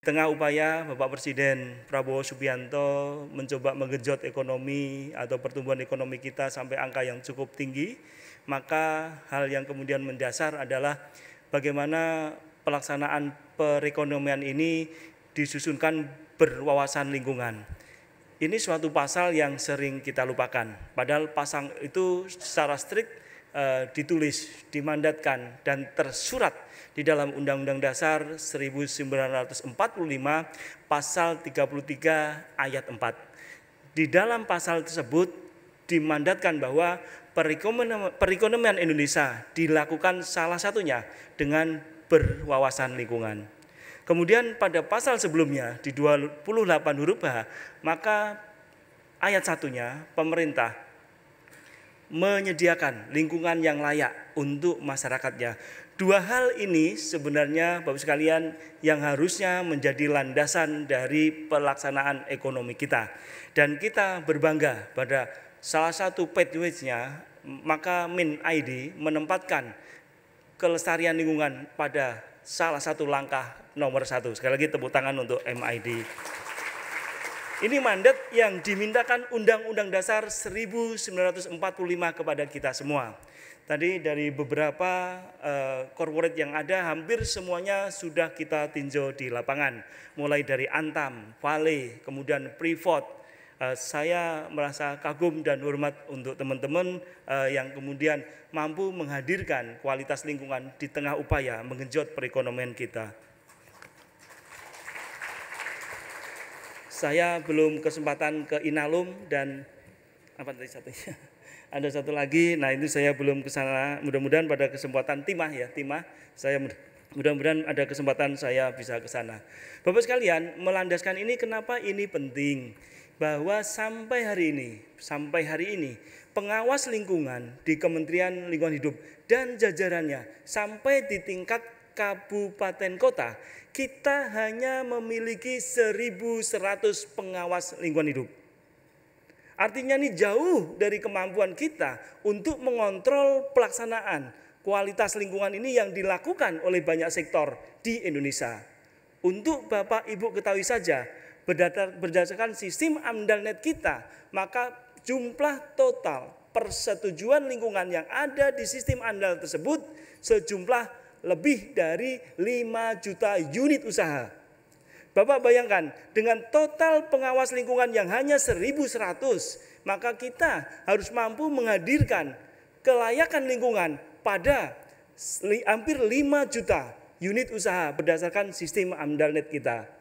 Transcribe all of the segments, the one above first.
Tengah upaya Bapak Presiden Prabowo Subianto mencoba menggenjot ekonomi atau pertumbuhan ekonomi kita sampai angka yang cukup tinggi, maka hal yang kemudian mendasar adalah bagaimana pelaksanaan perekonomian ini disusunkan berwawasan lingkungan. Ini suatu pasal yang sering kita lupakan, padahal pasal itu secara strict ditulis, dimandatkan dan tersurat di dalam Undang-Undang Dasar 1945 pasal 33 ayat 4. Di dalam pasal tersebut dimandatkan bahwa perekonomian Indonesia dilakukan salah satunya dengan berwawasan lingkungan. Kemudian pada pasal sebelumnya di 28 huruf H, maka ayat satunya pemerintah menyediakan lingkungan yang layak untuk masyarakatnya. Dua hal ini sebenarnya Bapak sekalian yang harusnya menjadi landasan dari pelaksanaan ekonomi kita. Dan kita berbangga pada salah satu pathway-nya, maka MinID menempatkan kelestarian lingkungan pada salah satu langkah nomor 1. Sekali lagi tepuk tangan untuk MID. Ini mandat yang dimintakan Undang-Undang Dasar 1945 kepada kita semua. Tadi dari beberapa corporate yang ada, hampir semuanya sudah kita tinjau di lapangan. Mulai dari Antam, Vale, kemudian Freeport. Saya merasa kagum dan hormat untuk teman-teman yang kemudian mampu menghadirkan kualitas lingkungan di tengah upaya menggenjot perekonomian kita. Saya belum kesempatan ke Inalum dan apa tadi satunya? Ada satu lagi. Nah, itu saya belum ke sana. Mudah-mudahan pada kesempatan Timah, saya mudah-mudahan ada kesempatan saya bisa ke sana. Bapak sekalian, melandaskan ini kenapa ini penting? Bahwa sampai hari ini pengawas lingkungan di Kementerian Lingkungan Hidup dan jajarannya sampai di tingkat kabupaten kota, kita hanya memiliki 1.100 pengawas lingkungan hidup. Artinya ini jauh dari kemampuan kita untuk mengontrol pelaksanaan kualitas lingkungan ini yang dilakukan oleh banyak sektor di Indonesia. Untuk Bapak Ibu ketahui saja, berdasarkan sistem AMDALNet kita, maka jumlah total persetujuan lingkungan yang ada di sistem AMDAL tersebut sejumlah lebih dari 5 juta unit usaha. Bapak bayangkan, dengan total pengawas lingkungan yang hanya 1.100, maka kita harus mampu menghadirkan kelayakan lingkungan pada hampir 5 juta unit usaha berdasarkan sistem AMDALNet kita.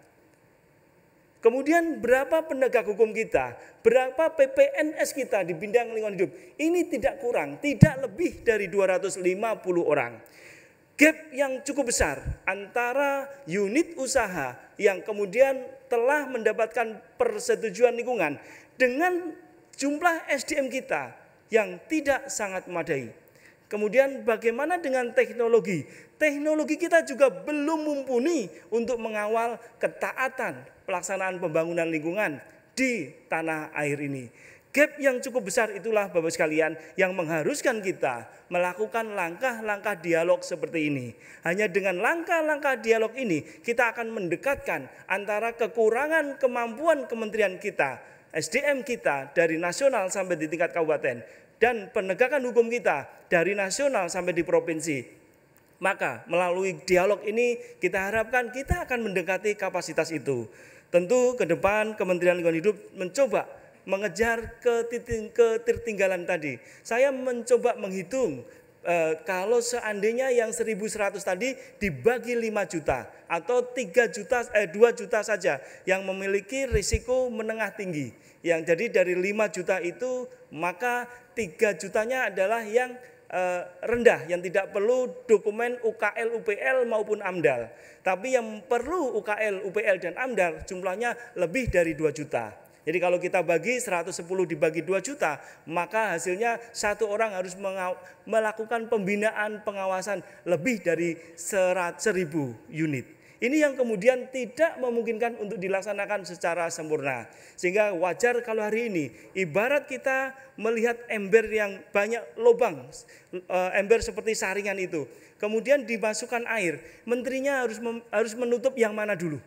Kemudian berapa penegak hukum kita, berapa PPNS kita di bidang lingkungan hidup, ini tidak kurang, tidak lebih dari 250 orang. Gap yang cukup besar antara unit usaha yang kemudian telah mendapatkan persetujuan lingkungan dengan jumlah SDM kita yang tidak sangat memadai. Kemudian bagaimana dengan teknologi? Teknologi kita juga belum mumpuni untuk mengawal ketaatan pelaksanaan pembangunan lingkungan di tanah air ini. Gap yang cukup besar itulah Bapak sekalian yang mengharuskan kita melakukan langkah-langkah dialog seperti ini. Hanya dengan langkah-langkah dialog ini kita akan mendekatkan antara kekurangan kemampuan kementerian kita, SDM kita dari nasional sampai di tingkat kabupaten, dan penegakan hukum kita dari nasional sampai di provinsi. Maka melalui dialog ini kita harapkan kita akan mendekati kapasitas itu. Tentu ke depan Kementerian Lingkungan Hidup mencoba mengejar ketertinggalan tadi. Saya mencoba menghitung kalau seandainya yang 1.100 tadi dibagi 5 juta atau 2 juta saja yang memiliki risiko menengah tinggi. Yang jadi dari 5 juta itu maka 3 jutanya adalah yang rendah, yang tidak perlu dokumen UKL, UPL maupun AMDAL. Tapi yang perlu UKL, UPL dan AMDAL jumlahnya lebih dari 2 juta. Jadi kalau kita bagi 110 dibagi 2 juta, maka hasilnya satu orang harus melakukan pembinaan pengawasan lebih dari 1.000 unit. Ini yang kemudian tidak memungkinkan untuk dilaksanakan secara sempurna. Sehingga wajar kalau hari ini ibarat kita melihat ember yang banyak lubang, ember seperti saringan itu. Kemudian dimasukkan air, menterinya harus menutup yang mana dulu?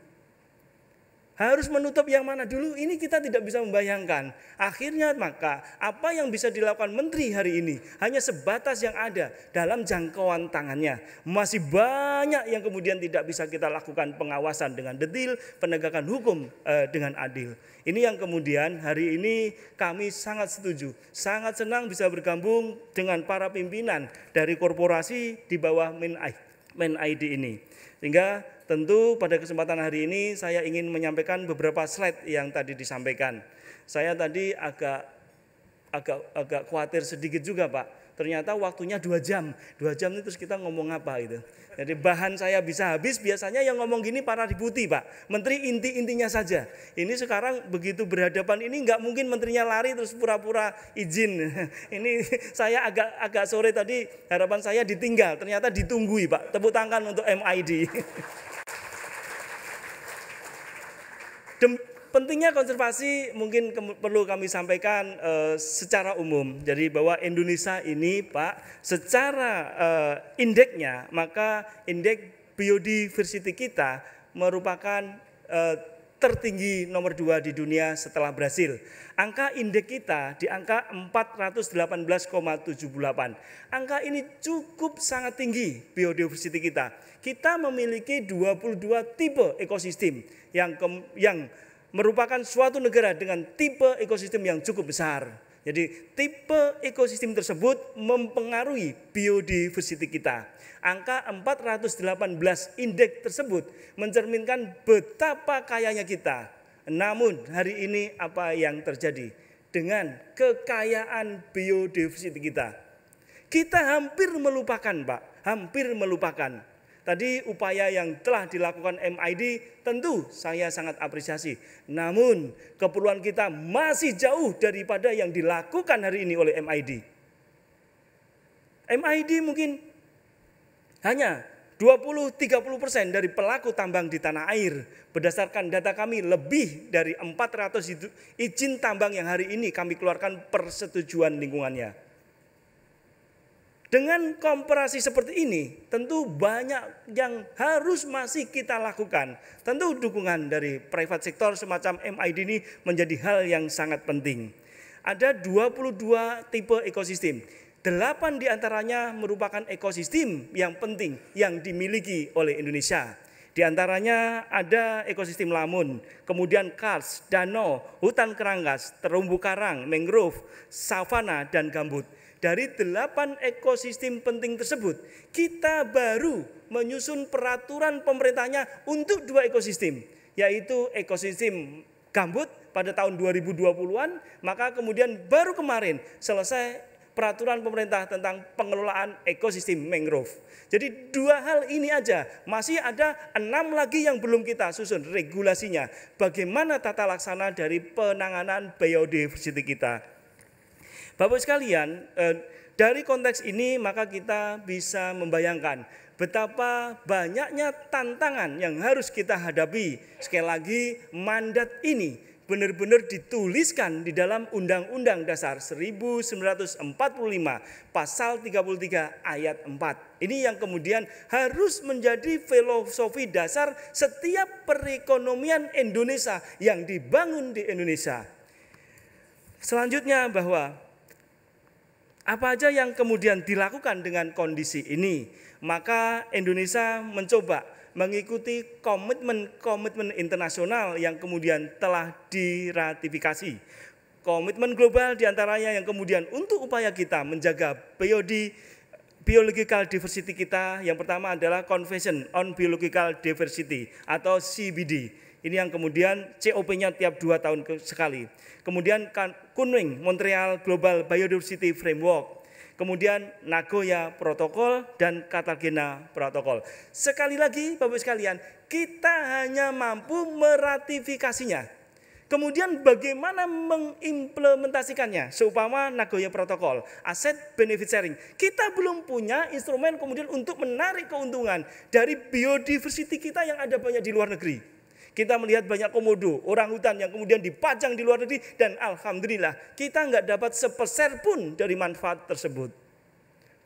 Harus menutup yang mana dulu? Ini kita tidak bisa membayangkan. Akhirnya maka apa yang bisa dilakukan menteri hari ini hanya sebatas yang ada dalam jangkauan tangannya. Masih banyak yang kemudian tidak bisa kita lakukan pengawasan dengan detail, penegakan hukum dengan adil. Ini yang kemudian hari ini kami sangat setuju, sangat senang bisa bergabung dengan para pimpinan dari korporasi di bawah MenID ini. Sehingga tentu pada kesempatan hari ini saya ingin menyampaikan beberapa slide yang tadi disampaikan. Saya tadi agak khawatir sedikit juga, Pak. Ternyata waktunya 2 jam. 2 jam itu terus kita ngomong apa itu. Jadi bahan saya bisa habis, biasanya yang ngomong gini para deputi, Pak. Menteri inti-intinya saja. Ini sekarang begitu berhadapan ini nggak mungkin menterinya lari terus pura-pura izin. Ini saya agak sore tadi harapan saya ditinggal, ternyata ditunggui, Pak. Tepuk tangan untuk MID. Pentingnya konservasi mungkin perlu kami sampaikan secara umum. Jadi bahwa Indonesia ini, Pak, secara indeksnya, maka indeks biodiversity kita merupakan tertinggi nomor 2 di dunia setelah Brasil. Angka indeks kita di angka 418,78. Angka ini cukup sangat tinggi biodiversity kita. Kita memiliki 22 tipe ekosistem yang merupakan suatu negara dengan tipe ekosistem yang cukup besar. Jadi tipe ekosistem tersebut mempengaruhi biodiversity kita. Angka 418 indeks tersebut mencerminkan betapa kayanya kita. Namun hari ini apa yang terjadi dengan kekayaan biodiversity kita? Kita hampir melupakan, Pak, hampir melupakan. Tadi upaya yang telah dilakukan MID tentu saya sangat apresiasi. Namun keperluan kita masih jauh daripada yang dilakukan hari ini oleh MID. MID mungkin hanya 20-30% dari pelaku tambang di tanah air. Berdasarkan data kami lebih dari 400 izin tambang yang hari ini kami keluarkan persetujuan lingkungannya. Dengan komparasi seperti ini, tentu banyak yang harus masih kita lakukan. Tentu dukungan dari private sector semacam MID ini menjadi hal yang sangat penting. Ada 22 tipe ekosistem. 8 diantaranya merupakan ekosistem yang penting yang dimiliki oleh Indonesia. Di antaranya ada ekosistem lamun, kemudian kars, danau, hutan keranggas, terumbu karang, mangrove, savana, dan gambut. Dari 8 ekosistem penting tersebut, kita baru menyusun peraturan pemerintahnya untuk 2 ekosistem, yaitu ekosistem gambut pada tahun 2020-an, maka kemudian baru kemarin selesai peraturan pemerintah tentang pengelolaan ekosistem mangrove. Jadi 2 hal ini aja, masih ada 6 lagi yang belum kita susun regulasinya. Bagaimana tata laksana dari penanganan biodiversity kita. Bapak sekalian, dari konteks ini maka kita bisa membayangkan betapa banyaknya tantangan yang harus kita hadapi. Sekali lagi, mandat ini benar-benar dituliskan di dalam Undang-Undang Dasar 1945 pasal 33 ayat 4. Ini yang kemudian harus menjadi filosofi dasar setiap perekonomian Indonesia yang dibangun di Indonesia. Selanjutnya bahwa apa aja yang kemudian dilakukan dengan kondisi ini, maka Indonesia mencoba mengikuti komitmen internasional yang kemudian telah diratifikasi. Komitmen global diantaranya yang kemudian untuk upaya kita menjaga biological diversity kita, yang pertama adalah Convention on Biological Diversity atau CBD. Ini yang kemudian COP-nya tiap 2 tahun sekali. Kemudian Kunming, Montreal Global Biodiversity Framework. Kemudian Nagoya Protokol dan Cartagena Protokol. Sekali lagi Bapak sekalian, kita hanya mampu meratifikasinya. Kemudian bagaimana mengimplementasikannya? Seumpama Nagoya Protokol, Asset Benefit Sharing. Kita belum punya instrumen kemudian untuk menarik keuntungan dari biodiversity kita yang ada banyak di luar negeri. Kita melihat banyak komodo, orang hutan yang kemudian dipajang di luar negeri dan alhamdulillah kita nggak dapat sepeser pun dari manfaat tersebut.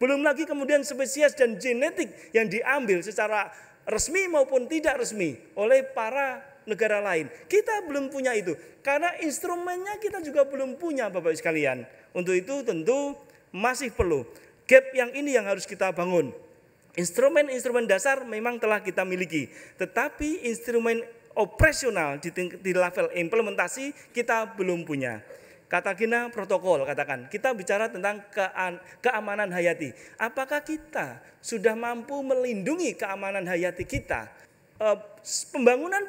Belum lagi kemudian spesies dan genetik yang diambil secara resmi maupun tidak resmi oleh para negara lain. Kita belum punya itu. Karena instrumennya kita juga belum punya Bapak Ibu sekalian. Untuk itu tentu masih perlu. Gap yang ini yang harus kita bangun. Instrumen-instrumen dasar memang telah kita miliki. Tetapi instrumen operasional di level implementasi kita belum punya. Katakanlah protokol, katakan kita bicara tentang keamanan hayati. Apakah kita sudah mampu melindungi keamanan hayati kita? Pembangunan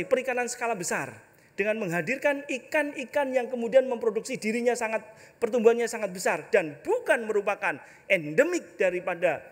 perikanan skala besar dengan menghadirkan ikan-ikan yang kemudian memproduksi dirinya pertumbuhannya sangat besar dan bukan merupakan endemik daripada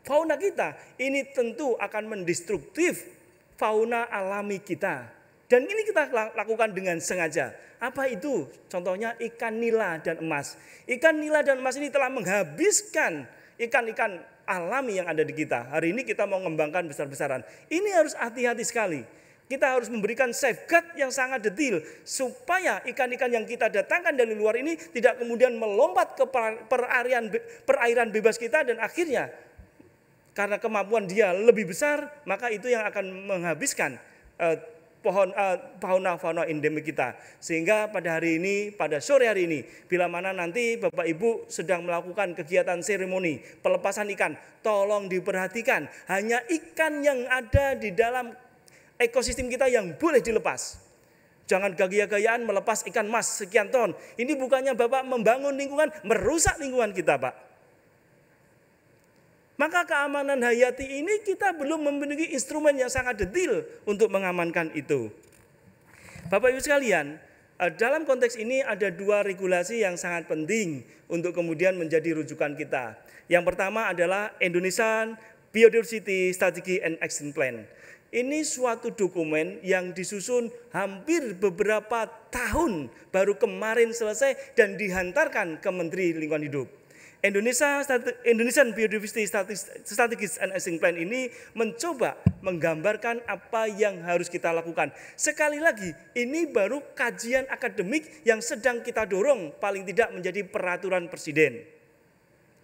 fauna kita, ini tentu akan mendestruktif fauna alami kita. Dan ini kita lakukan dengan sengaja. Apa itu? Contohnya ikan nila dan emas. Ikan nila dan emas ini telah menghabiskan ikan-ikan alami yang ada di kita. Hari ini kita mau mengembangkan besar-besaran. Ini harus hati-hati sekali. Kita harus memberikan safeguard yang sangat detail. Supaya ikan-ikan yang kita datangkan dari luar ini tidak kemudian melompat ke perairan bebas kita. Dan akhirnya karena kemampuan dia lebih besar, maka itu yang akan menghabiskan fauna endemik kita. Sehingga pada sore hari ini, bila mana nanti Bapak Ibu sedang melakukan kegiatan seremoni pelepasan ikan, tolong diperhatikan hanya ikan yang ada di dalam ekosistem kita yang boleh dilepas. Jangan gaya-gayaan melepas ikan mas sekian ton. Ini bukannya Bapak membangun lingkungan, merusak lingkungan kita, Pak. Maka keamanan hayati ini kita belum memiliki instrumen yang sangat detail untuk mengamankan itu. Bapak Ibu sekalian, dalam konteks ini ada dua regulasi yang sangat penting untuk kemudian menjadi rujukan kita. Yang pertama adalah Indonesian Biodiversity Strategy and Action Plan. Ini suatu dokumen yang disusun hampir beberapa tahun, baru kemarin selesai dan dihantarkan ke Menteri Lingkungan Hidup. Indonesian Biodiversity Strategies and Action Plan ini mencoba menggambarkan apa yang harus kita lakukan. Sekali lagi, ini baru kajian akademik yang sedang kita dorong paling tidak menjadi peraturan presiden.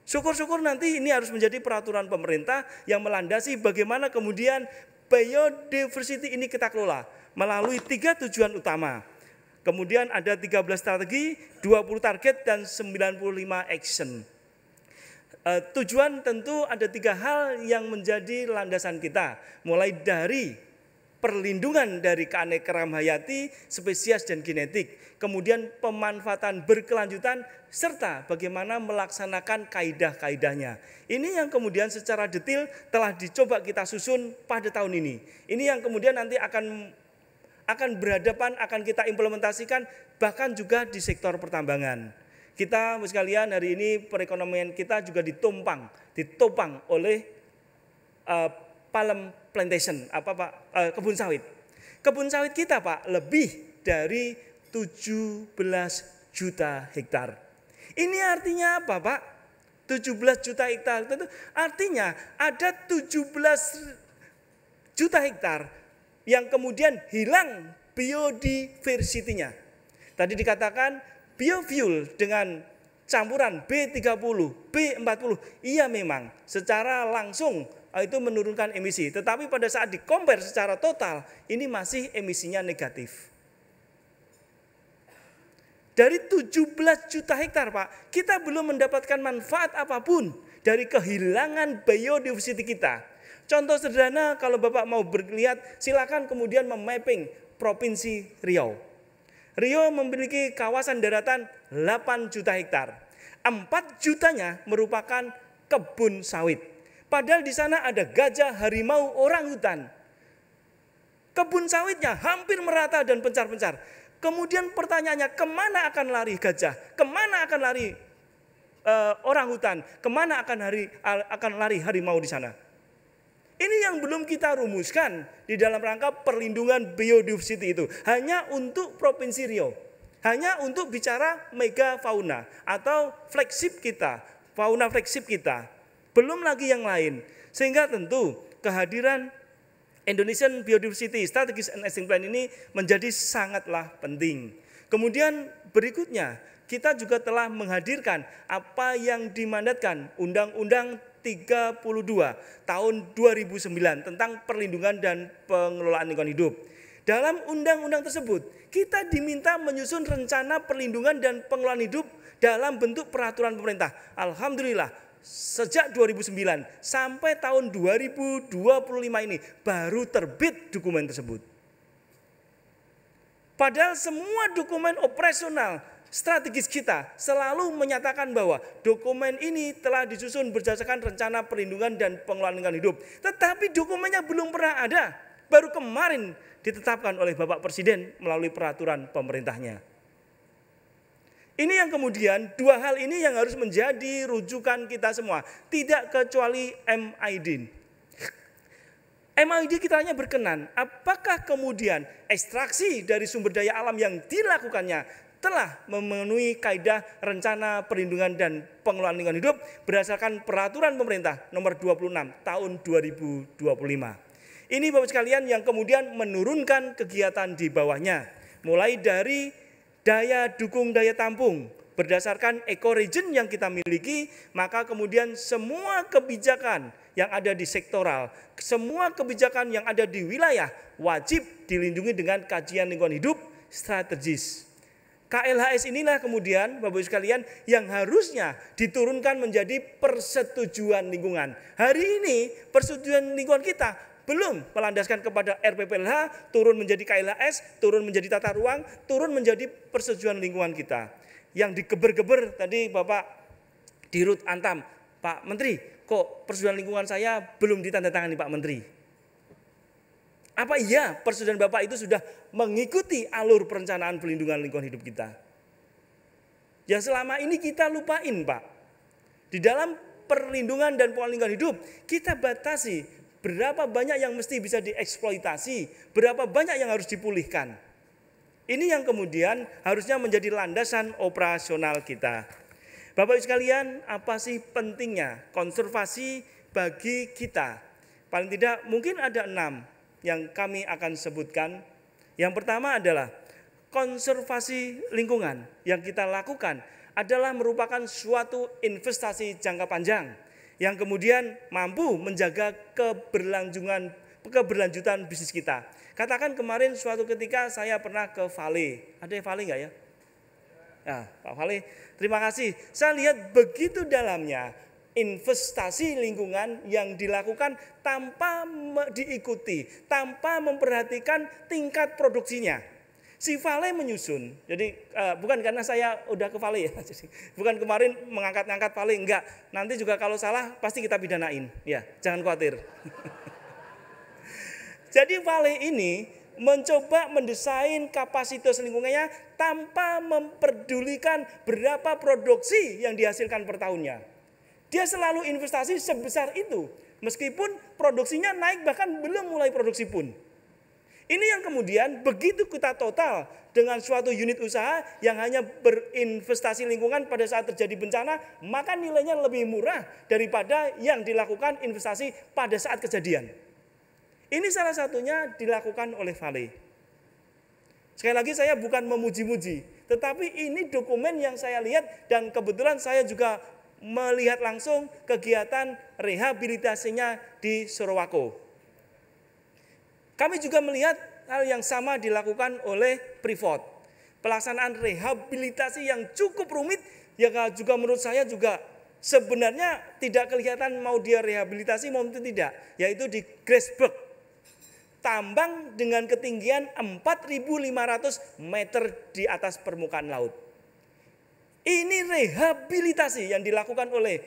Syukur-syukur nanti ini harus menjadi peraturan pemerintah yang melandasi bagaimana kemudian biodiversity ini kita kelola melalui 3 tujuan utama. Kemudian ada 13 strategi, 20 target, dan 95 action. Tujuan tentu ada 3 hal yang menjadi landasan kita, mulai dari perlindungan dari keanekaragaman hayati, spesies dan genetik, kemudian pemanfaatan berkelanjutan, serta bagaimana melaksanakan kaidah-kaidahnya. Ini yang kemudian secara detail telah dicoba kita susun pada tahun ini. Ini yang kemudian nanti akan berhadapan, akan kita implementasikan bahkan juga di sektor pertambangan. Kita sekalian hari ini perekonomian kita juga ditopang oleh palm plantation, kebun sawit. Kebun sawit kita Pak lebih dari 17 juta hektar. Ini artinya apa Pak? 17 juta hektar itu artinya ada 17 juta hektar yang kemudian hilang biodiversity-nya. Tadi dikatakan biofuel dengan campuran B30, B40, iya memang secara langsung itu menurunkan emisi. Tetapi pada saat di-compare secara total, ini masih emisinya negatif. Dari 17 juta hektar Pak, kita belum mendapatkan manfaat apapun dari kehilangan biodiversity kita. Contoh sederhana kalau Bapak mau berlihat, silakan kemudian memapping Provinsi Riau. Riau memiliki kawasan daratan 8 juta hektar. 4 jutanya merupakan kebun sawit. Padahal di sana ada gajah, harimau, orangutan. Kebun sawitnya hampir merata dan pencar-pencar. Kemudian pertanyaannya, kemana akan lari gajah? Kemana akan lari orangutan? Kemana akan lari harimau di sana? Ini yang belum kita rumuskan di dalam rangka perlindungan biodiversity itu. Hanya untuk Provinsi Riau. Hanya untuk bicara mega fauna atau flagship kita, fauna flagship kita. Belum lagi yang lain. Sehingga tentu kehadiran Indonesian Biodiversity Strategies and Action Plan ini menjadi sangatlah penting. Kemudian berikutnya, kita juga telah menghadirkan apa yang dimandatkan Undang-Undang 32 tahun 2009 tentang perlindungan dan pengelolaan lingkungan hidup. Dalam undang-undang tersebut, kita diminta menyusun rencana perlindungan dan pengelolaan hidup dalam bentuk peraturan pemerintah. Alhamdulillah, sejak 2009 sampai tahun 2025 ini baru terbit dokumen tersebut. Padahal semua dokumen operasional strategis kita selalu menyatakan bahwa dokumen ini telah disusun berdasarkan rencana perlindungan dan pengelolaan lingkungan hidup. Tetapi dokumennya belum pernah ada. Baru kemarin ditetapkan oleh Bapak Presiden melalui peraturan pemerintahnya. Ini yang kemudian, dua hal ini yang harus menjadi rujukan kita semua. Tidak kecuali MID. MID kita hanya berkenan, apakah kemudian ekstraksi dari sumber daya alam yang dilakukannya telah memenuhi kaidah rencana perlindungan dan pengelolaan lingkungan hidup berdasarkan peraturan pemerintah nomor 26 tahun 2025. Ini Bapak sekalian yang kemudian menurunkan kegiatan di bawahnya. Mulai dari daya dukung daya tampung berdasarkan eco-region yang kita miliki, maka kemudian semua kebijakan yang ada di sektoral, semua kebijakan yang ada di wilayah wajib dilindungi dengan kajian lingkungan hidup strategis. KLHS inilah kemudian Bapak Ibu sekalian yang harusnya diturunkan menjadi persetujuan lingkungan. Hari ini persetujuan lingkungan kita belum melandaskan kepada RPPLH, turun menjadi KLHS, turun menjadi tata ruang, turun menjadi persetujuan lingkungan kita. Yang digeber-geber tadi Bapak Dirut Antam, Pak Menteri, kok persetujuan lingkungan saya belum ditandatangani Pak Menteri? Apa iya persetujuan Bapak itu sudah mengikuti alur perencanaan pelindungan lingkungan hidup kita? Yang selama ini kita lupain Pak. Di dalam perlindungan dan pengelolaan lingkungan hidup, kita batasi berapa banyak yang mesti bisa dieksploitasi, berapa banyak yang harus dipulihkan. Ini yang kemudian harusnya menjadi landasan operasional kita. Bapak Ibu sekalian, apa sih pentingnya konservasi bagi kita? Paling tidak mungkin ada 6 yang kami akan sebutkan. Yang pertama adalah konservasi lingkungan yang kita lakukan adalah merupakan suatu investasi jangka panjang yang kemudian mampu menjaga keberlanjutan bisnis kita. Katakan kemarin suatu ketika saya pernah ke Vale. Ada Vale enggak ya? Ya, Pak Vale, terima kasih. Saya lihat begitu dalamnya investasi lingkungan yang dilakukan tanpa diikuti, tanpa memperhatikan tingkat produksinya. Si Vale menyusun, jadi bukan karena saya udah ke Vale ya, bukan kemarin mengangkat-angkat Vale, enggak. Nanti juga kalau salah pasti kita pidanain, ya jangan khawatir. Jadi Vale ini mencoba mendesain kapasitas lingkungannya tanpa memperdulikan berapa produksi yang dihasilkan per tahunnya. Dia selalu investasi sebesar itu, meskipun produksinya naik bahkan belum mulai produksi pun. Ini yang kemudian begitu kita total dengan suatu unit usaha yang hanya berinvestasi lingkungan pada saat terjadi bencana, maka nilainya lebih murah daripada yang dilakukan investasi pada saat kejadian. Ini salah satunya dilakukan oleh Vale. Sekali lagi saya bukan memuji-muji, tetapi ini dokumen yang saya lihat dan kebetulan saya juga melihat langsung kegiatan rehabilitasinya di Sorowako. Kami juga melihat hal yang sama dilakukan oleh Freeport. Pelaksanaan rehabilitasi yang cukup rumit, yang juga menurut saya juga sebenarnya tidak kelihatan mau dia rehabilitasi maupun tidak, yaitu di Grasberg. Tambang dengan ketinggian 4.500 meter di atas permukaan laut. Ini rehabilitasi yang dilakukan oleh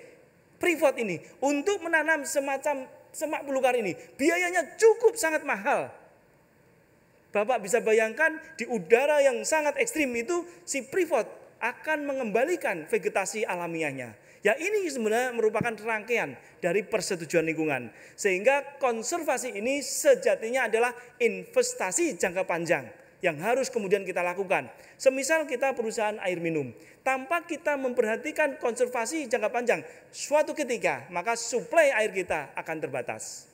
Freeport ini untuk menanam semacam semak belukar ini. Biayanya cukup sangat mahal. Bapak bisa bayangkan di udara yang sangat ekstrim itu si Freeport akan mengembalikan vegetasi alamiahnya. Ya ini sebenarnya merupakan rangkaian dari persetujuan lingkungan. Sehingga konservasi ini sejatinya adalah investasi jangka panjang yang harus kemudian kita lakukan. Semisal kita perusahaan air minum, tanpa kita memperhatikan konservasi jangka panjang, suatu ketika maka suplai air kita akan terbatas.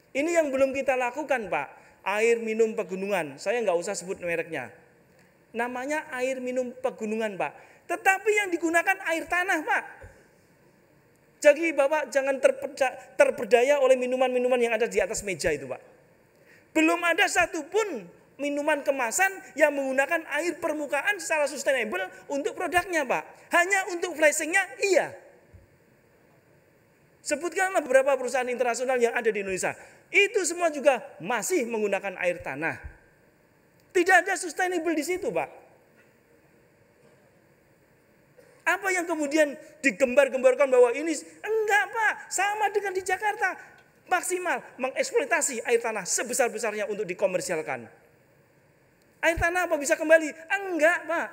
Ini yang belum kita lakukan Pak, air minum pegunungan, saya nggak usah sebut mereknya. Namanya air minum pegunungan Pak, tetapi yang digunakan air tanah Pak. Jadi Bapak jangan terperdaya oleh minuman-minuman yang ada di atas meja itu Pak. Belum ada satupun minuman kemasan yang menggunakan air permukaan secara sustainable untuk produknya Pak. Hanya untuk flashingnya iya. Sebutkanlah beberapa perusahaan internasional yang ada di Indonesia. Itu semua juga masih menggunakan air tanah. Tidak ada sustainable di situ Pak. Apa yang kemudian digembar-gemborkan bahwa ini enggak Pak, sama dengan di Jakarta, maksimal mengeksploitasi air tanah sebesar-besarnya untuk dikomersialkan. Air tanah apa bisa kembali? Enggak Pak.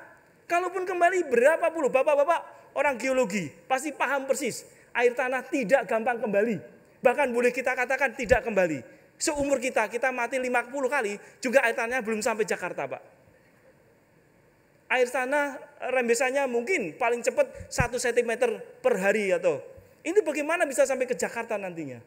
Kalaupun kembali berapa puluh, bapak-bapak orang geologi pasti paham persis, air tanah tidak gampang kembali. Bahkan boleh kita katakan tidak kembali. Seumur kita mati 50 kali, juga air tanahnya belum sampai Jakarta Pak. Air tanah rembesannya mungkin paling cepat 1 cm per hari atau ini bagaimana bisa sampai ke Jakarta nantinya.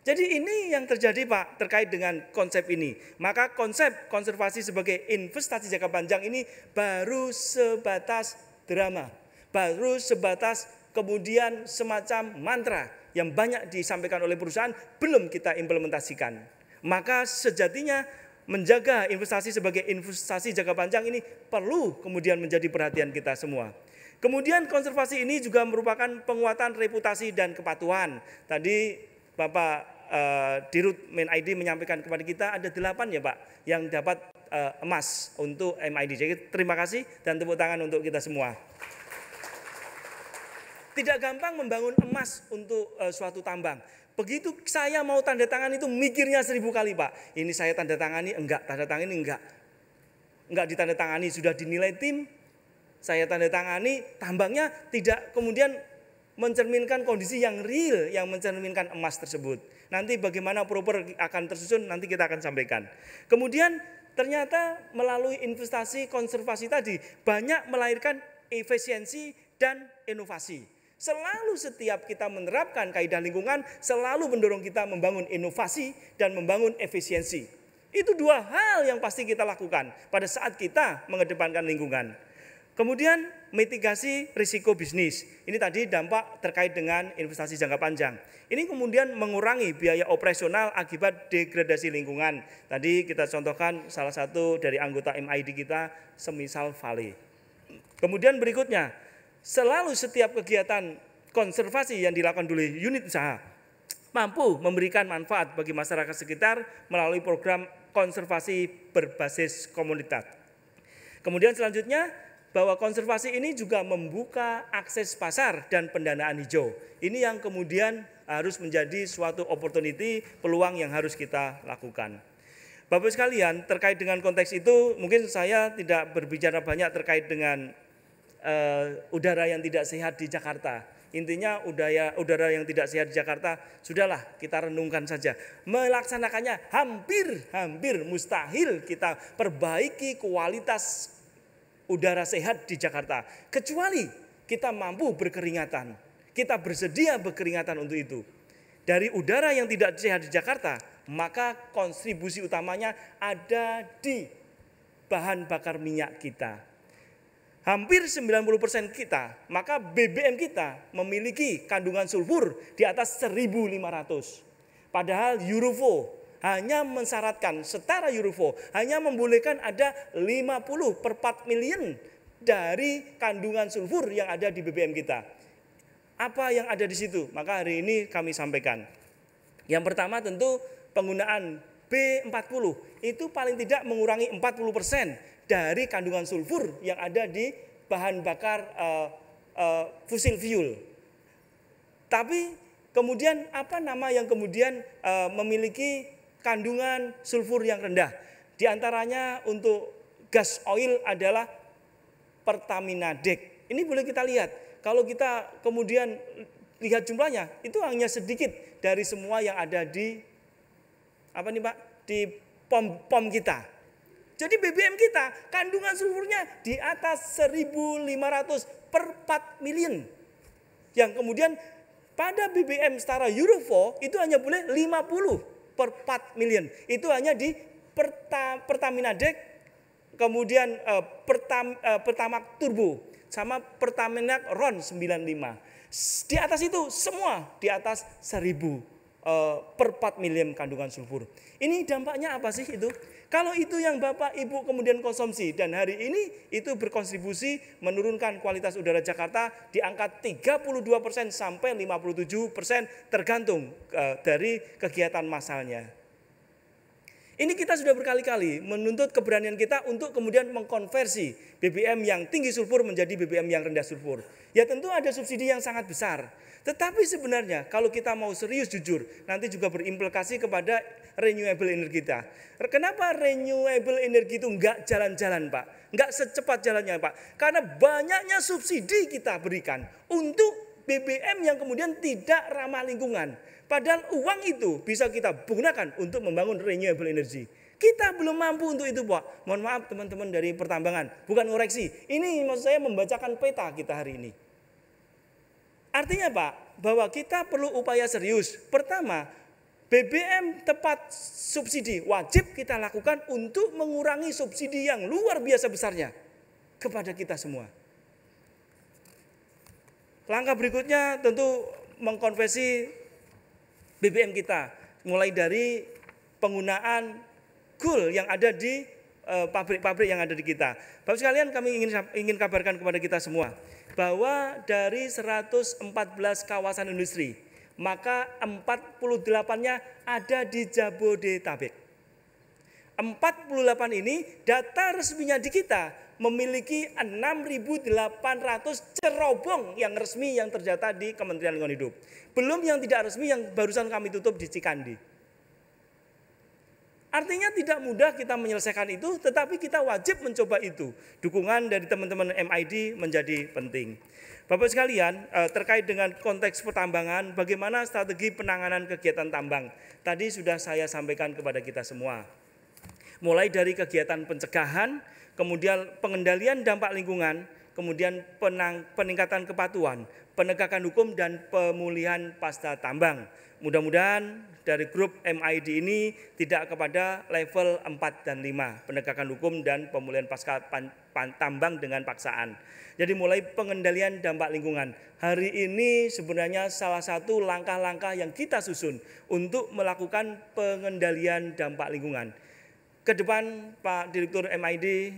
Jadi ini yang terjadi Pak terkait dengan konsep ini. Maka konsep konservasi sebagai investasi jangka panjang ini baru sebatas drama. Baru sebatas kemudian semacam mantra yang banyak disampaikan oleh perusahaan belum kita implementasikan. Maka sejatinya menjaga investasi sebagai investasi jangka panjang ini perlu kemudian menjadi perhatian kita semua. Kemudian konservasi ini juga merupakan penguatan reputasi dan kepatuhan. Tadi Bapak Dirut Main ID menyampaikan kepada kita ada 8 ya Pak yang dapat emas untuk MID. Jadi terima kasih dan tepuk tangan untuk kita semua. Tidak gampang membangun emas untuk suatu tambang. Begitu saya mau tanda tangan itu mikirnya 1000 kali Pak. Ini saya tanda tangani enggak, tanda tangani enggak. Enggak ditanda tangani, sudah dinilai tim. Saya tanda tangani, tambangnya tidak kemudian mencerminkan kondisi yang real, yang mencerminkan emas tersebut. Nanti bagaimana proper akan tersusun, nanti kita akan sampaikan. Kemudian ternyata melalui investasi konservasi tadi, banyak melahirkan efisiensi dan inovasi. Selalu setiap kita menerapkan kaidah lingkungan, selalu mendorong kita membangun inovasi dan membangun efisiensi. Itu 2 hal yang pasti kita lakukan pada saat kita mengedepankan lingkungan. Kemudian mitigasi risiko bisnis. Ini tadi dampak terkait dengan investasi jangka panjang. Ini kemudian mengurangi biaya operasional akibat degradasi lingkungan. Tadi kita contohkan salah satu dari anggota MID kita, semisal Vale. Kemudian berikutnya, selalu setiap kegiatan konservasi yang dilakukan oleh unit usaha mampu memberikan manfaat bagi masyarakat sekitar melalui program konservasi berbasis komunitas. Kemudian selanjutnya, bahwa konservasi ini juga membuka akses pasar dan pendanaan hijau. Ini yang kemudian harus menjadi suatu opportunity, peluang yang harus kita lakukan. Bapak sekalian, terkait dengan konteks itu, mungkin saya tidak berbicara banyak terkait dengan udara yang tidak sehat di Jakarta. Intinya udara yang tidak sehat di Jakarta, sudahlah kita renungkan saja. Melaksanakannya hampir mustahil kita perbaiki kualitas udara sehat di Jakarta. Kecuali kita mampu berkeringatan. Kita bersedia berkeringatan untuk itu. Dari udara yang tidak sehat di Jakarta, maka kontribusi utamanya ada di bahan bakar minyak kita. Hampir 90% kita, maka BBM kita memiliki kandungan sulfur di atas 1.500. Padahal Euro 4 hanya mensyaratkan, setara Euro 4 hanya membolehkan ada 50/4 million dari kandungan sulfur yang ada di BBM kita. Apa yang ada di situ? Maka hari ini kami sampaikan. Yang pertama tentu penggunaan B40 itu paling tidak mengurangi 40% dari kandungan sulfur yang ada di bahan bakar fosil fuel. Tapi kemudian apa nama yang kemudian memiliki kandungan sulfur yang rendah? Di antaranya untuk gas oil adalah Pertamina DEC. Ini boleh kita lihat. Kalau kita kemudian lihat jumlahnya, itu hanya sedikit dari semua yang ada di di pom kita. Jadi BBM kita kandungan sulfurnya di atas 1.500/4 million. Yang kemudian pada BBM setara Euro 4 itu hanya boleh 50/4 million. Itu hanya di Pertamina DEC, kemudian Pertamax Turbo. sama Pertamina RON 95. Di atas itu semua di atas 1000 per 4 milim kandungan sulfur. Ini dampaknya apa sih itu? Kalau itu yang Bapak Ibu kemudian konsumsi dan hari ini itu berkontribusi menurunkan kualitas udara Jakarta di angka 32% sampai 57% tergantung dari kegiatan massalnya. Ini kita sudah berkali-kali menuntut keberanian kita untuk kemudian mengkonversi BBM yang tinggi sulfur menjadi BBM yang rendah sulfur. Ya tentu ada subsidi yang sangat besar. Tetapi sebenarnya kalau kita mau serius jujur, nanti juga berimplikasi kepada renewable energi kita. Kenapa renewable energi itu enggak jalan-jalan Pak? Enggak secepat jalannya Pak? Karena banyaknya subsidi kita berikan untuk BBM yang kemudian tidak ramah lingkungan. Padahal uang itu bisa kita gunakan untuk membangun renewable energy. Kita belum mampu untuk itu Pak. Mohon maaf teman-teman dari pertambangan, bukan koreksi. Ini maksud saya membacakan peta kita hari ini. Artinya Pak, bahwa kita perlu upaya serius. Pertama, BBM tepat subsidi wajib kita lakukan untuk mengurangi subsidi yang luar biasa besarnya kepada kita semua. Langkah berikutnya tentu mengkonversi BBM kita, mulai dari penggunaan coal yang ada di pabrik-pabrik yang ada di kita. Bapak sekalian, kami ingin kabarkan kepada kita semua bahwa dari 114 kawasan industri, maka 48-nya ada di Jabodetabek. 48 ini data resminya di kita memiliki 6.800 cerobong yang resmi yang terdata di Kementerian Lingkungan Hidup. Belum yang tidak resmi yang barusan kami tutup di Cikandi. Artinya tidak mudah kita menyelesaikan itu, tetapi kita wajib mencoba itu. Dukungan dari teman-teman MID menjadi penting. Bapak sekalian, terkait dengan konteks pertambangan, bagaimana strategi penanganan kegiatan tambang? Tadi sudah saya sampaikan kepada kita semua. Mulai dari kegiatan pencegahan, kemudian pengendalian dampak lingkungan, kemudian peningkatan kepatuhan, penegakan hukum, dan pemulihan pasca tambang. Mudah-mudahan dari grup MID ini tidak kepada level 4 dan 5, penegakan hukum dan pemulihan pasca tambang dengan paksaan. Jadi mulai pengendalian dampak lingkungan. Hari ini sebenarnya salah satu langkah-langkah yang kita susun untuk melakukan pengendalian dampak lingkungan. Ke depan Pak Direktur MID,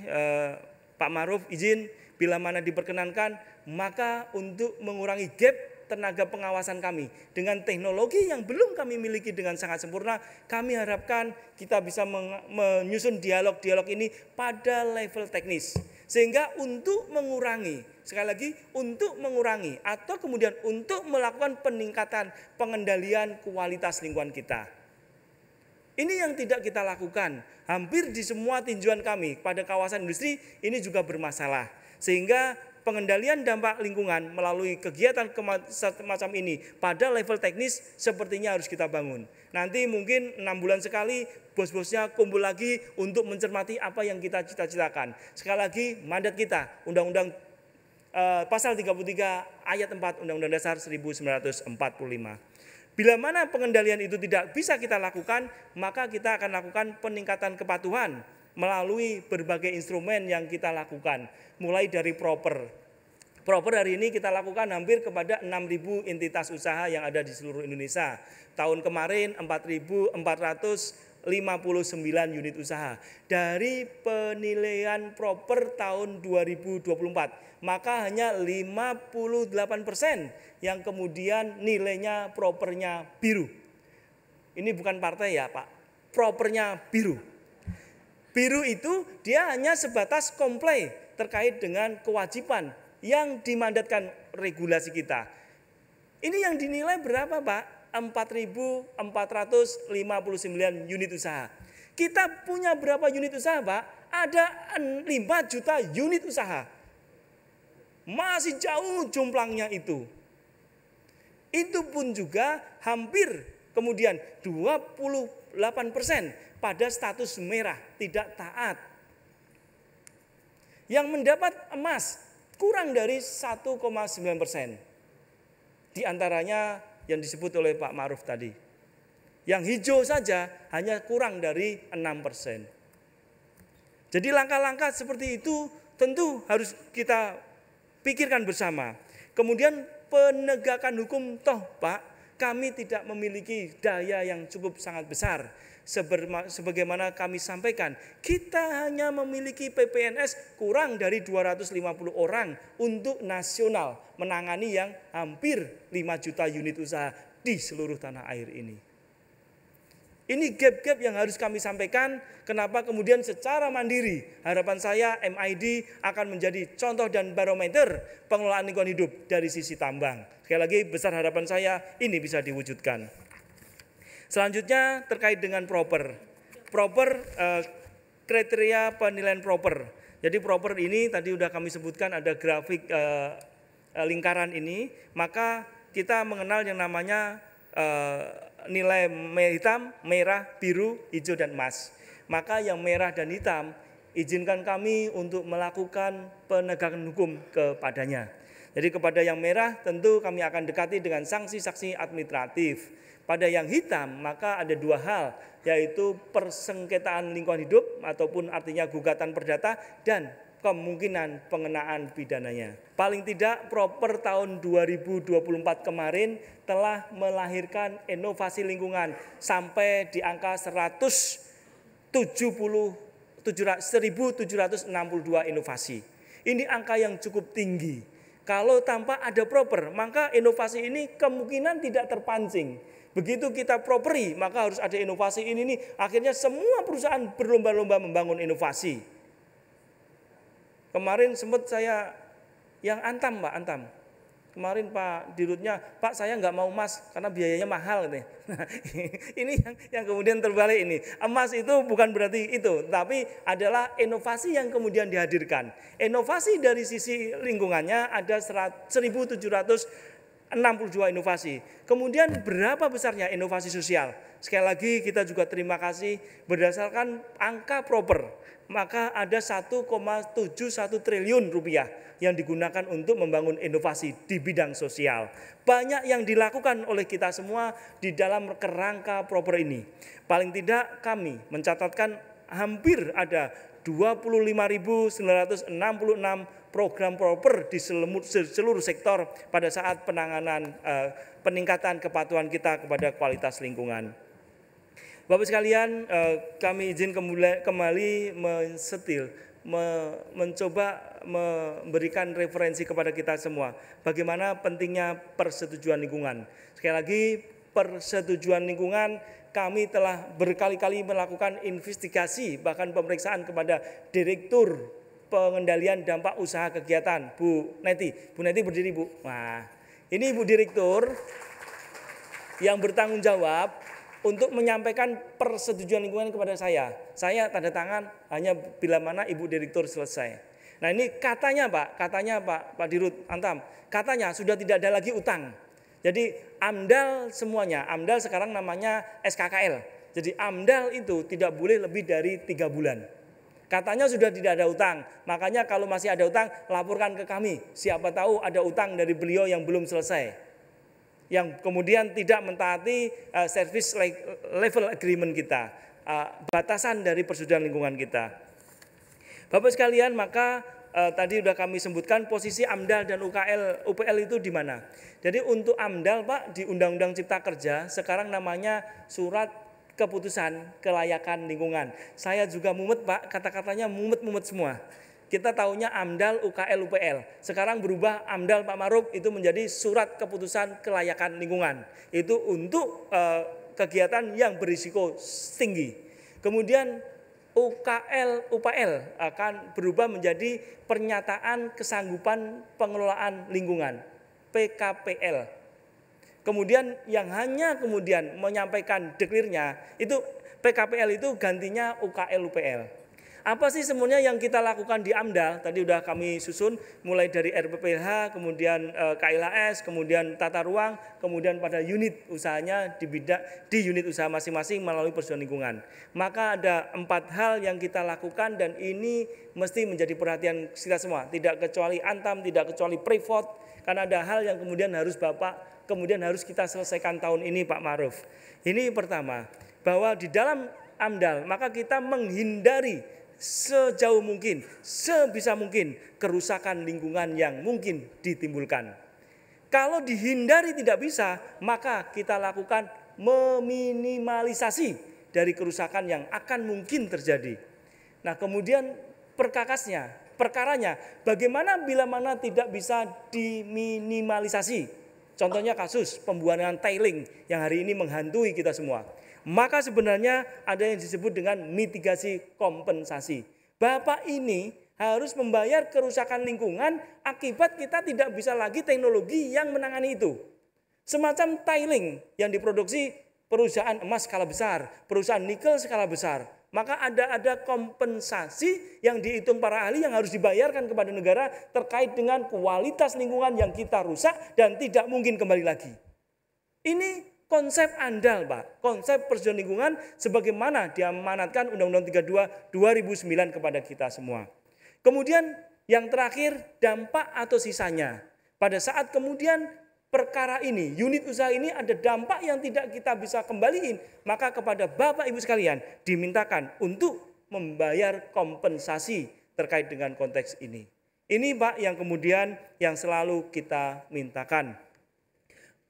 Pak Maruf izin bila mana diperkenankan, maka untuk mengurangi gap tenaga pengawasan kami dengan teknologi yang belum kami miliki dengan sangat sempurna, kami harapkan kita bisa menyusun dialog-dialog ini pada level teknis. Sehingga untuk mengurangi, sekali lagi untuk mengurangi atau kemudian untuk melakukan peningkatan pengendalian kualitas lingkungan kita. Ini yang tidak kita lakukan. Hampir di semua tinjauan kami pada kawasan industri ini juga bermasalah. Sehingga pengendalian dampak lingkungan melalui kegiatan semacam ini pada level teknis sepertinya harus kita bangun. Nanti mungkin 6 bulan sekali bos-bosnya kumpul lagi untuk mencermati apa yang kita cita-citakan. Sekali lagi mandat kita, Undang-Undang Pasal 33 Ayat 4 Undang-Undang Dasar 1945. Bila mana pengendalian itu tidak bisa kita lakukan, maka kita akan lakukan peningkatan kepatuhan melalui berbagai instrumen yang kita lakukan. Mulai dari proper. Proper hari ini kita lakukan hampir kepada 6.000 entitas usaha yang ada di seluruh Indonesia. Tahun kemarin 4.459 unit usaha. Dari penilaian proper tahun 2024, maka hanya 58% yang kemudian nilainya propernya biru. Ini bukan partai ya Pak, propernya biru. Biru itu dia hanya sebatas comply terkait dengan kewajiban yang dimandatkan regulasi kita. Ini yang dinilai berapa Pak? 4.459 unit usaha. Kita punya berapa unit usaha Pak? Ada 5 juta unit usaha. Masih jauh jumlahnya itu. Itu pun juga hampir kemudian 28% pada status merah, tidak taat. Yang mendapat emas kurang dari 1,9%. Di antaranya yang disebut oleh Pak Maruf tadi. Yang hijau saja hanya kurang dari 6%. Jadi langkah-langkah seperti itu tentu harus kita pikirkan bersama. Kemudian penegakan hukum, toh Pak, kami tidak memiliki daya yang cukup sangat besar. Sebagaimana kami sampaikan, kita hanya memiliki PPNS kurang dari 250 orang untuk nasional menangani yang hampir 5 juta unit usaha di seluruh tanah air ini. Ini gap-gap yang harus kami sampaikan. Kenapa kemudian secara mandiri harapan saya MID akan menjadi contoh dan barometer pengelolaan lingkungan hidup dari sisi tambang. Sekali lagi besar harapan saya ini bisa diwujudkan. Selanjutnya terkait dengan proper kriteria penilaian proper. Jadi proper ini tadi sudah kami sebutkan ada grafik lingkaran ini. Maka kita mengenal yang namanya nilai hitam, merah, biru, hijau, dan emas. Maka yang merah dan hitam izinkan kami untuk melakukan penegakan hukum kepadanya. Jadi kepada yang merah tentu kami akan dekati dengan sanksi-sanksi administratif. Pada yang hitam maka ada dua hal, yaitu persengketaan lingkungan hidup ataupun artinya gugatan perdata dan kemungkinan pengenaan pidananya. Paling tidak proper tahun 2024 kemarin telah melahirkan inovasi lingkungan sampai di angka 1.762 inovasi. Ini angka yang cukup tinggi. Kalau tanpa ada proper, maka inovasi ini kemungkinan tidak terpancing. Begitu kita properi, maka harus ada inovasi ini nih. Akhirnya semua perusahaan berlomba-lomba membangun inovasi. Kemarin sempat saya yang Antam, Pak, Antam. Kemarin Pak Dirutnya, Pak saya nggak mau emas karena biayanya mahal. Nih. Ini yang kemudian terbalik ini. Emas itu bukan berarti itu, tapi adalah inovasi yang kemudian dihadirkan. Inovasi dari sisi lingkungannya ada 1.762 inovasi. Kemudian berapa besarnya inovasi sosial? Sekali lagi kita juga terima kasih berdasarkan angka proper. Maka ada 1,71 triliun rupiah yang digunakan untuk membangun inovasi di bidang sosial. Banyak yang dilakukan oleh kita semua di dalam kerangka proper ini. Paling tidak kami mencatatkan hampir ada 25.966 program proper di seluruh sektor pada saat penanganan peningkatan kepatuhan kita kepada kualitas lingkungan. Bapak sekalian, kami izin kembali mencoba memberikan referensi kepada kita semua. Bagaimana pentingnya persetujuan lingkungan. Sekali lagi, persetujuan lingkungan kami telah berkali-kali melakukan investigasi, bahkan pemeriksaan kepada Direktur Pengendalian Dampak Usaha Kegiatan, Bu Neti. Bu Neti berdiri, Bu. Nah, ini Ibu Direktur yang bertanggung jawab untuk menyampaikan persetujuan lingkungan kepada saya. Saya tanda tangan hanya bila mana Ibu Direktur selesai. Nah ini katanya Pak Dirut Antam, katanya sudah tidak ada lagi utang. Jadi AMDAL semuanya, AMDAL sekarang namanya SKKL. Jadi AMDAL itu tidak boleh lebih dari 3 bulan. Katanya sudah tidak ada utang, makanya kalau masih ada utang laporkan ke kami. Siapa tahu ada utang dari beliau yang belum selesai, yang kemudian tidak mentaati service level agreement kita, batasan dari persetujuan lingkungan kita. Bapak sekalian, maka tadi sudah kami sebutkan posisi AMDAL dan UPL itu di mana. Jadi untuk AMDAL Pak di Undang-Undang Cipta Kerja sekarang namanya Surat Keputusan Kelayakan Lingkungan. Saya juga mumet Pak, kata-katanya mumet-mumet semua. Kita tahunya AMDAL, UKL, UPL. Sekarang berubah AMDAL Pak Maruf itu menjadi Surat Keputusan Kelayakan Lingkungan. Itu untuk kegiatan yang berisiko tinggi. Kemudian UKL, UPL akan berubah menjadi Pernyataan Kesanggupan Pengelolaan Lingkungan, PKPL. Kemudian yang hanya kemudian menyampaikan deklirnya itu PKPL itu gantinya UKL, UPL. Apa sih semuanya yang kita lakukan di AMDAL? Tadi sudah kami susun mulai dari RPPH, kemudian KLHS, kemudian tata ruang, kemudian pada unit usahanya di unit usaha masing-masing melalui persetujuan lingkungan. Maka ada 4 hal yang kita lakukan dan ini mesti menjadi perhatian kita semua. Tidak kecuali Antam, tidak kecuali Freeport, karena ada hal yang kemudian harus harus kita selesaikan tahun ini Pak Maruf. Ini pertama, bahwa di dalam AMDAL maka kita menghindari sejauh mungkin, sebisa mungkin kerusakan lingkungan yang mungkin ditimbulkan. Kalau dihindari tidak bisa, maka kita lakukan meminimalisasi dari kerusakan yang akan mungkin terjadi. Nah, kemudian perkaranya, bagaimana bila mana tidak bisa diminimalisasi? Contohnya kasus pembuangan tailing yang hari ini menghantui kita semua. Maka sebenarnya ada yang disebut dengan mitigasi kompensasi. Bapak ini harus membayar kerusakan lingkungan akibat kita tidak bisa lagi teknologi yang menangani itu. Semacam tailing yang diproduksi perusahaan emas skala besar, perusahaan nikel skala besar. Maka ada kompensasi yang dihitung para ahli yang harus dibayarkan kepada negara terkait dengan kualitas lingkungan yang kita rusak dan tidak mungkin kembali lagi. Ini konsep andal, Pak. Konsep persetujuan lingkungan sebagaimana diamanatkan Undang-Undang 32 2009 kepada kita semua. Kemudian yang terakhir, dampak atau sisanya. Pada saat kemudian perkara ini, unit usaha ini ada dampak yang tidak kita bisa kembaliin, maka kepada Bapak Ibu sekalian dimintakan untuk membayar kompensasi terkait dengan konteks ini. Ini Pak yang kemudian yang selalu kita mintakan.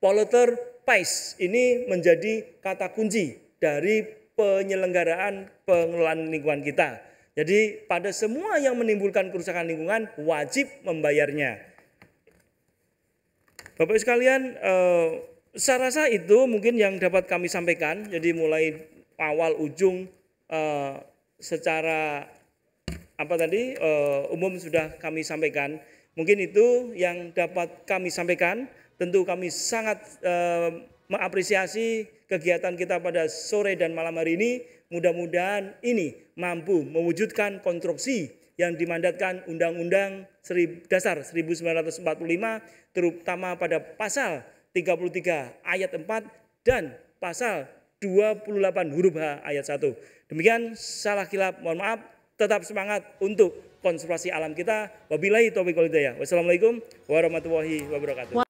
Polluter pays ini menjadi kata kunci dari penyelenggaraan pengelolaan lingkungan kita. Jadi pada semua yang menimbulkan kerusakan lingkungan wajib membayarnya. Bapak sekalian, saya rasa itu mungkin yang dapat kami sampaikan. Jadi mulai awal ujung secara umum sudah kami sampaikan. Mungkin itu yang dapat kami sampaikan. Tentu kami sangat mengapresiasi kegiatan kita pada sore dan malam hari ini. Mudah-mudahan ini mampu mewujudkan konstruksi yang dimandatkan Undang-Undang Dasar 1945, terutama pada pasal 33 ayat 4 dan pasal 28 huruf H ayat 1. Demikian, salah khilaf, mohon maaf, tetap semangat untuk konservasi alam kita. Wabillahi taufiq wal hidayah. Wassalamualaikum warahmatullahi wabarakatuh.